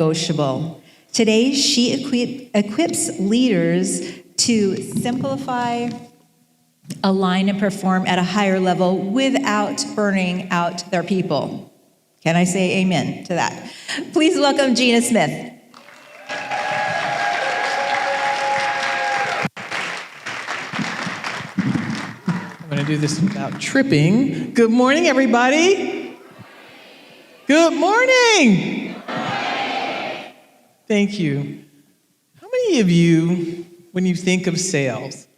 non-negotiable. Today, she equips leaders to simplify, align, and perform at a higher level without burning out their people. Can I say amen to that? Please welcome Gina Smith. I'm going to do this without tripping. Good morning, everybody. Good morning. Thank you. How many of you, when you think of sales,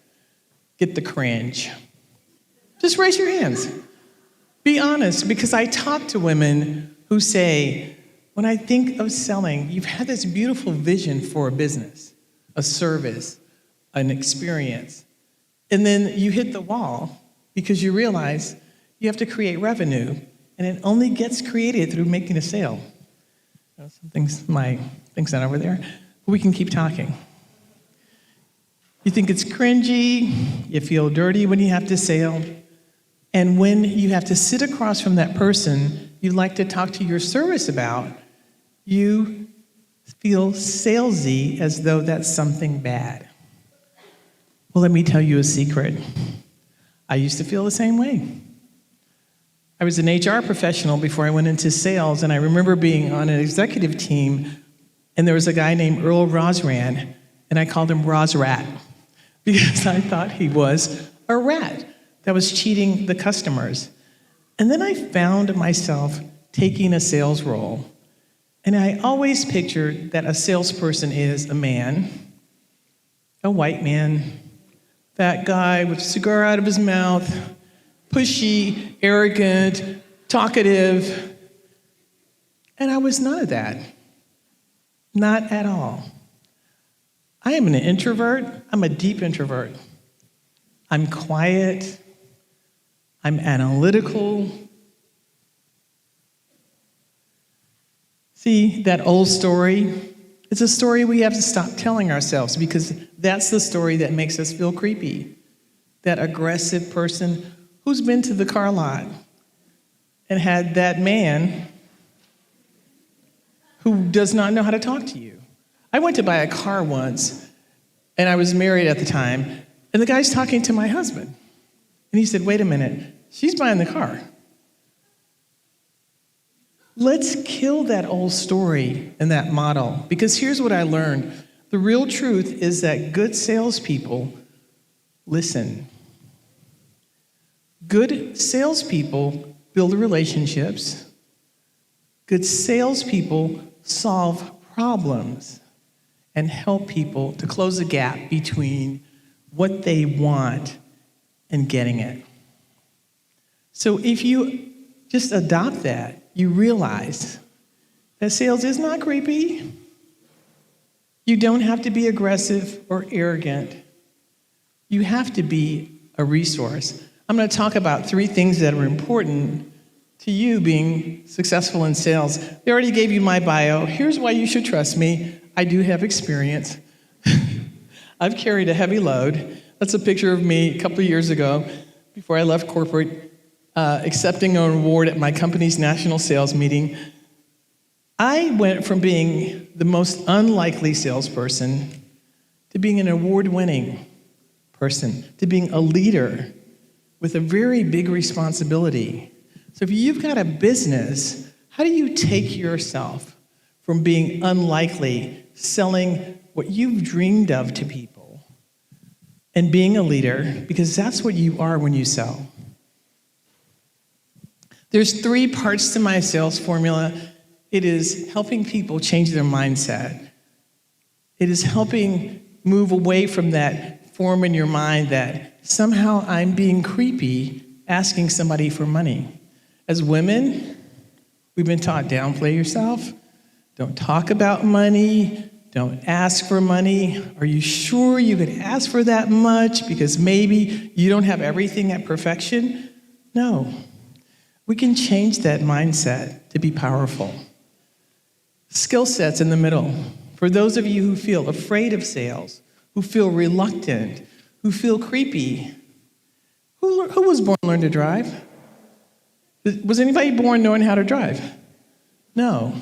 get the cringe? Just raise your hands. Be honest, because I talk to women who say, when I think of selling, you've had this beautiful vision for a business, a service, an experience, and then you hit the wall because you realize you have to create revenue, and it only gets created through making a sale. My thing's not over there, but we can keep talking. You think it's cringy, you feel dirty when you have to sell, and when you have to sit across from that person you'd like to talk to your service about, you feel salesy as though that's something bad. Well, let me tell you a secret. I used to feel the same way. I was an HR professional before I went into sales, and I remember being on an executive team, and there was a guy named Earl Rosran, and I called him Rosrat, because I thought he was a rat that was cheating the customers. And then I found myself taking a sales role, and I always pictured that a salesperson is a man, a white man, fat guy with a cigar out of his mouth, pushy, arrogant, talkative. And I was none of that. Not at all. I am an introvert. I'm a deep introvert. I'm quiet. I'm analytical. See, that old story, it's a story we have to stop telling ourselves, because that's the story that makes us feel creepy. That aggressive person who's been to the car lot and had that man who does not know how to talk to you. I went to buy a car once, and I was married at the time, and the guy's talking to my husband. And he said, wait a minute, she's buying the car. Let's kill that old story and that model, because here's what I learned. The real truth is that good salespeople listen. Good salespeople build relationships. Good salespeople solve problems and help people to close the gap between what they want and getting it. So if you just adopt that, you realize that sales is not creepy. You don't have to be aggressive or arrogant. You have to be a resource. I'm going to talk about 3 things that are important to you being successful in sales. They already gave you my bio. Here's why you should trust me. I do have experience. I've carried a heavy load. That's a picture of me a couple of years ago before I left corporate, accepting an award at my company's national sales meeting. I went from being the most unlikely salesperson to being an award-winning person, to being a leader with a very big responsibility. So if you've got a business, how do you take yourself from being unlikely, selling what you've dreamed of to people, and being a leader, because that's what you are when you sell. There's 3 parts to my sales formula. It is helping people change their mindset. It is helping move away from that form in your mind that somehow I'm being creepy asking somebody for money. As women, we've been taught, downplay yourself, don't talk about money, don't ask for money. Are you sure you could ask for that much because maybe you don't have everything at perfection? No. We can change that mindset to be powerful. Skill sets in the middle. For those of you who feel afraid of sales, who feel reluctant, who feel creepy, who was born to learn to drive? Was anybody born knowing how to drive? No.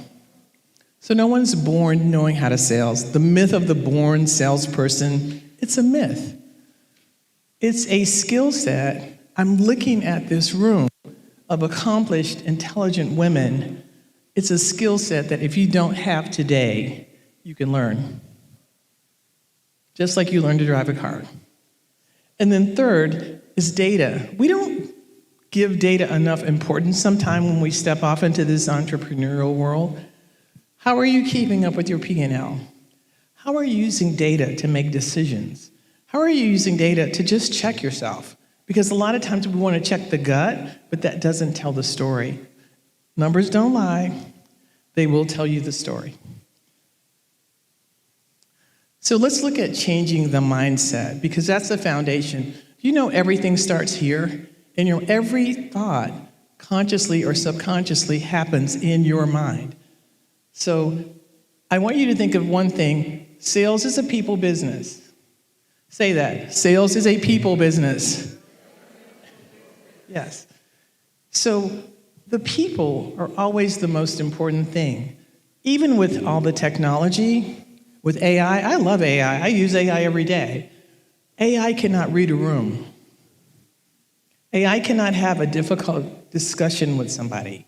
So no one's born knowing how to sales. The myth of the born salesperson, it's a myth. It's a skill set. I'm looking at this room of accomplished, intelligent women. It's a skill set that if you don't have today, you can learn. Just like you learn to drive a car. And then third is data. We don't give data enough importance sometimes when we step off into this entrepreneurial world. How are you keeping up with your P&L? How are you using data to make decisions? How are you using data to just check yourself? Because a lot of times we want to check the gut, but that doesn't tell the story. Numbers don't lie. They will tell you the story. So let's look at changing the mindset, because that's the foundation. You know everything starts here, and every thought, consciously or subconsciously, happens in your mind. So I want you to think of one thing. Sales is a people business. Say that. Sales is a people business. Yes. So the people are always the most important thing. Even with all the technology, with AI, I love AI. I use AI every day. AI cannot read a room. AI cannot have a difficult discussion with somebody.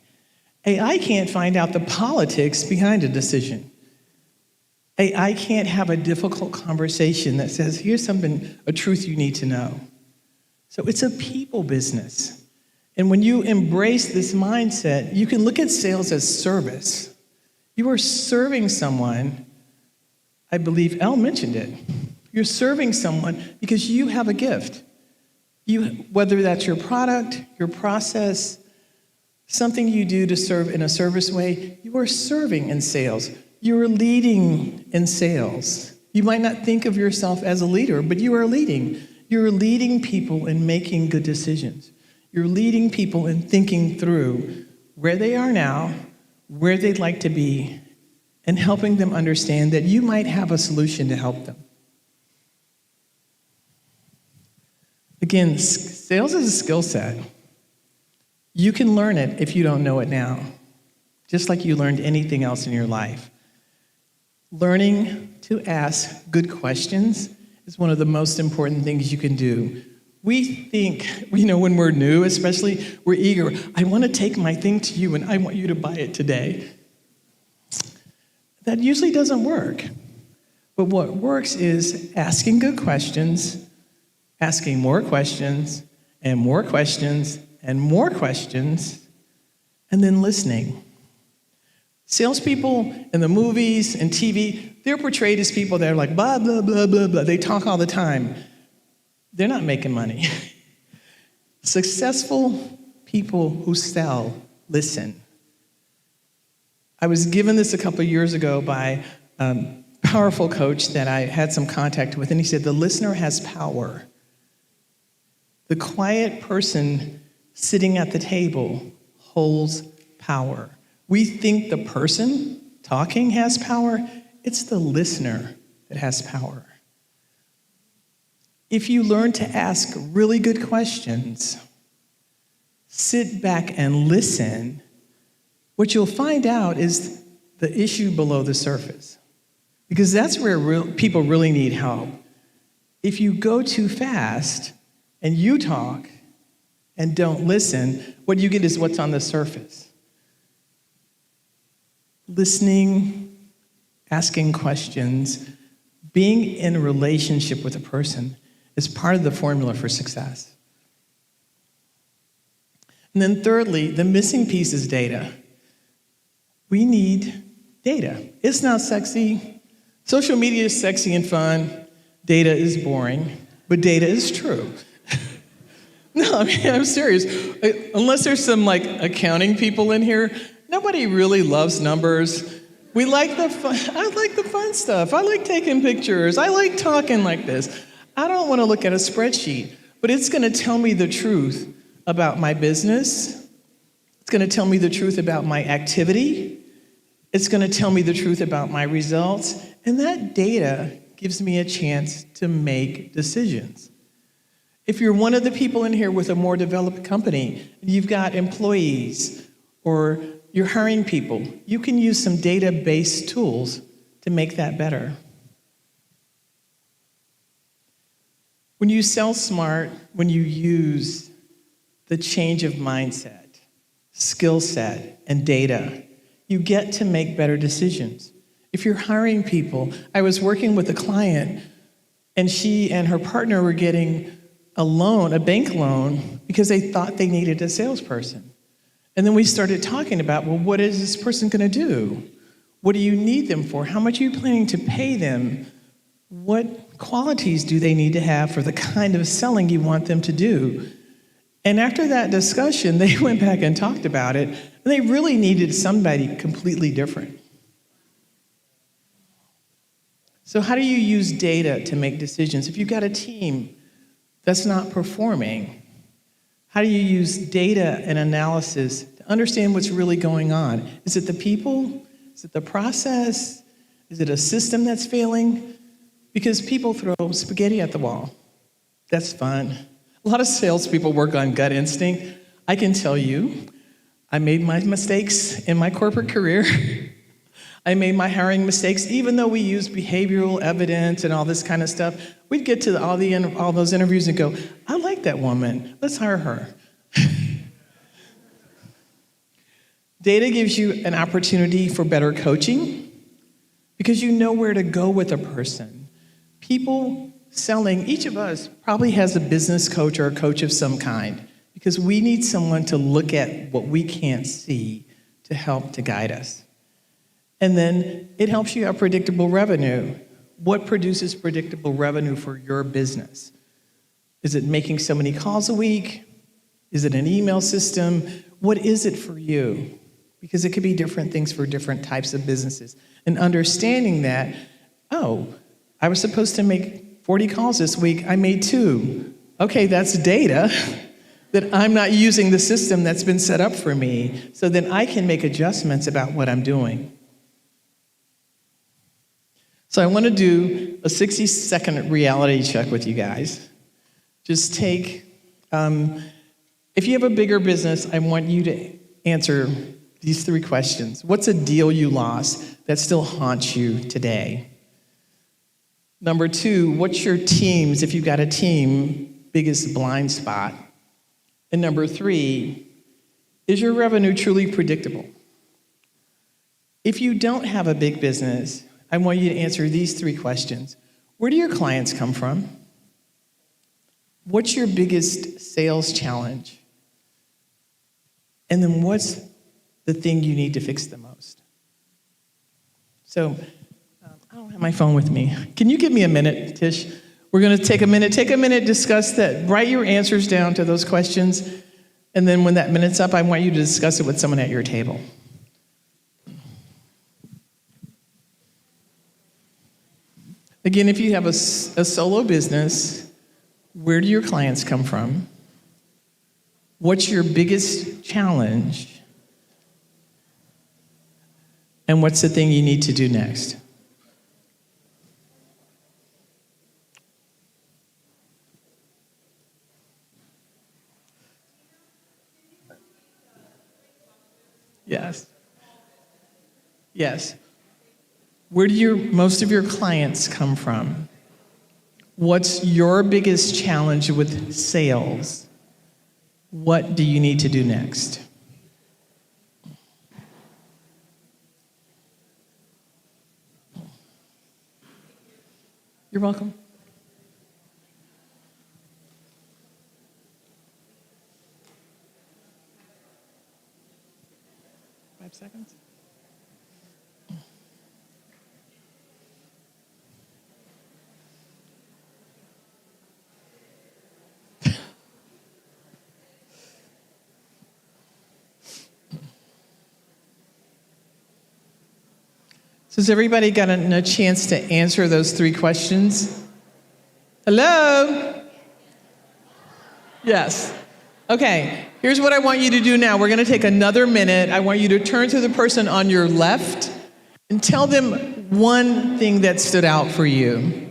AI can't find out the politics behind a decision. AI can't have a difficult conversation that says, here's something, a truth you need to know. So it's a people business. And when you embrace this mindset, you can look at sales as service. You are serving someone. I believe Elle mentioned it. You're serving someone because you have a gift. Whether that's your product, your process, something you do to serve in a service way, you are serving in sales. You're leading in sales. You might not think of yourself as a leader, but you are leading. You're leading people in making good decisions. You're leading people in thinking through where they are now, where they'd like to be, and helping them understand that you might have a solution to help them. Again, sales is a skill set. You can learn it if you don't know it now, just like you learned anything else in your life. Learning to ask good questions is one of the most important things you can do. We think, when we're new especially, we're eager. I want to take my thing to you and I want you to buy it today. That usually doesn't work. But what works is asking good questions, asking more questions, and more questions, and more questions, and then listening. Salespeople in the movies and TV, they're portrayed as people that are like blah, blah, blah, blah, blah. They talk all the time. They're not making money. Successful people who sell listen. I was given this a couple years ago by a powerful coach that I had some contact with, and he said, the listener has power. The quiet person sitting at the table holds power. We think the person talking has power. It's the listener that has power. If you learn to ask really good questions, sit back and listen, what you'll find out is the issue below the surface. Because that's where people really need help. If you go too fast and you talk and don't listen, what you get is what's on the surface. Listening, asking questions, being in a relationship with a person is part of the formula for success. And then thirdly, the missing piece is data. We need data. It's not sexy. Social media is sexy and fun. Data is boring, but data is true. No, I'm serious. Unless there's some accounting people in here, nobody really loves numbers. We like the fun. I like the fun stuff. I like taking pictures. I like talking like this. I don't want to look at a spreadsheet, but it's going to tell me the truth about my business. It's going to tell me the truth about my activity. It's going to tell me the truth about my results. And that data gives me a chance to make decisions. If you're one of the people in here with a more developed company, and you've got employees or you're hiring people. You can use some data-based tools to make that better. When you sell smart, when you use the change of mindset, skill set, and data, you get to make better decisions. If you're hiring people, I was working with a client, and she and her partner were getting a loan, a bank loan, because they thought they needed a salesperson. And then we started talking about, well, what is this person going to do? What do you need them for? How much are you planning to pay them? What qualities do they need to have for the kind of selling you want them to do? And after that discussion, they went back and talked about it, and they really needed somebody completely different. So how do you use data to make decisions? If you've got a team that's not performing, how do you use data and analysis to understand what's really going on? Is it the people? Is it the process? Is it a system that's failing? Because people throw spaghetti at the wall. That's fun. A lot of salespeople work on gut instinct. I can tell you, I made my mistakes in my corporate career. I made my hiring mistakes, even though we use behavioral evidence and all this kind of stuff. We'd get to all those interviews and go, I like that woman. Let's hire her. Data gives you an opportunity for better coaching because you know where to go with a person. People selling, each of us probably has a business coach or a coach of some kind because we need someone to look at what we can't see to help to guide us. And then it helps you have predictable revenue. What produces predictable revenue for your business? Is it making so many calls a week? Is it an email system? What is it for you? Because it could be different things for different types of businesses. And understanding that, oh, I was supposed to make 40 calls this week, I made 2. Okay, that's data that I'm not using the system that's been set up for me, so then I can make adjustments about what I'm doing. So I want to do a 60-second reality check with you guys. Just take, if you have a bigger business, I want you to answer these 3 questions. What's a deal you lost that still haunts you today? Number 2, what's your team's, if you've got a team, biggest blind spot? And number 3, is your revenue truly predictable? If you don't have a big business, I want you to answer these 3 questions. Where do your clients come from? What's your biggest sales challenge? And then what's the thing you need to fix the most? So, I don't have my phone with me. Can you give me a minute, Tish? We're going to take a minute, discuss that, write your answers down to those questions, and then when that minute's up, I want you to discuss it with someone at your table. Again, if you have a solo business, where do your clients come from? What's your biggest challenge? And what's the thing you need to do next? Yes. Yes. Where do most of your clients come from? What's your biggest challenge with sales? What do you need to do next? You're welcome. Five seconds. So has everybody gotten a chance to answer those 3 questions? Hello? Yes. Okay, here's what I want you to do now. We're going to take another minute. I want you to turn to the person on your left and tell them one thing that stood out for you.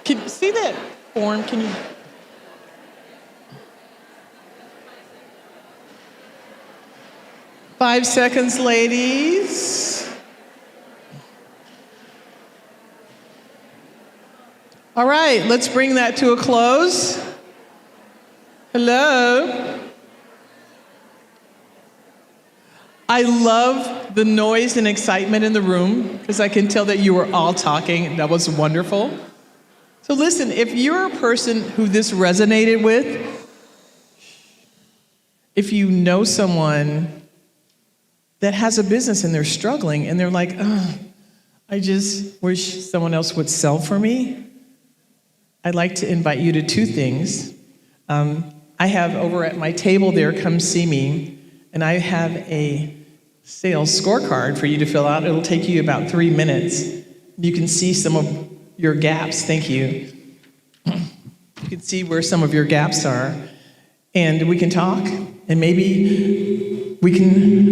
Can you see that form? Can you? Five seconds, ladies. All right, let's bring that to a close. Hello. I love the noise and excitement in the room because I can tell that you were all talking. That was wonderful. So listen, if you're a person who this resonated with, if you know someone that has a business and they're struggling and they're like, oh, I just wish someone else would sell for me, I'd like to invite you to two things. I have over at my table there, come see me, and I have a sales scorecard for you to fill out. It'll take you about 3 minutes. You can see some of your gaps. Thank you. You can see where some of your gaps are, and we can talk, and maybe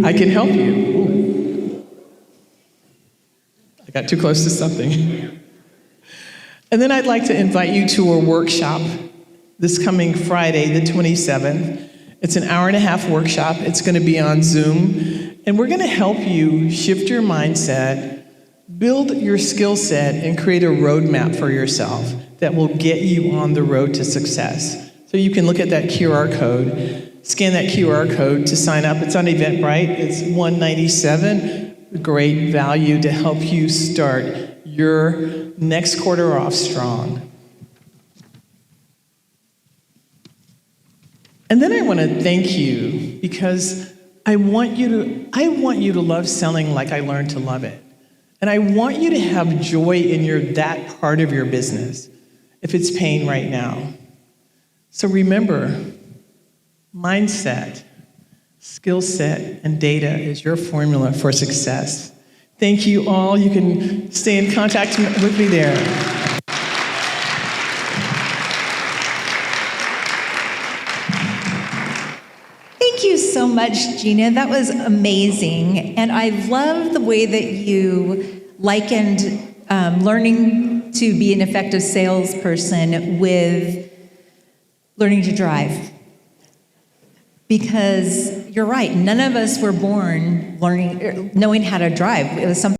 I can help you. Ooh. I got too close to something. And then I'd like to invite you to a workshop this coming Friday, the 27th. It's an hour-and-a-half workshop. It's going to be on Zoom. And we're going to help you shift your mindset, build your skill set, and create a roadmap for yourself that will get you on the road to success. So you can look at that QR code, scan that QR code to sign up. It's on Eventbrite. It's $197. Great value to help you start your next quarter off strong. And then I want to thank you because I want you to love selling like I learned to love it. And I want you to have joy in that part of your business if it's paying right now. So remember, mindset, skill set, and data is your formula for success. Thank you all. You can stay in contact with me there. Thank you so much, Gina. That was amazing. And I love the way that you likened learning to be an effective salesperson with learning to drive. Because you're right, none of us were born knowing how to drive. It was something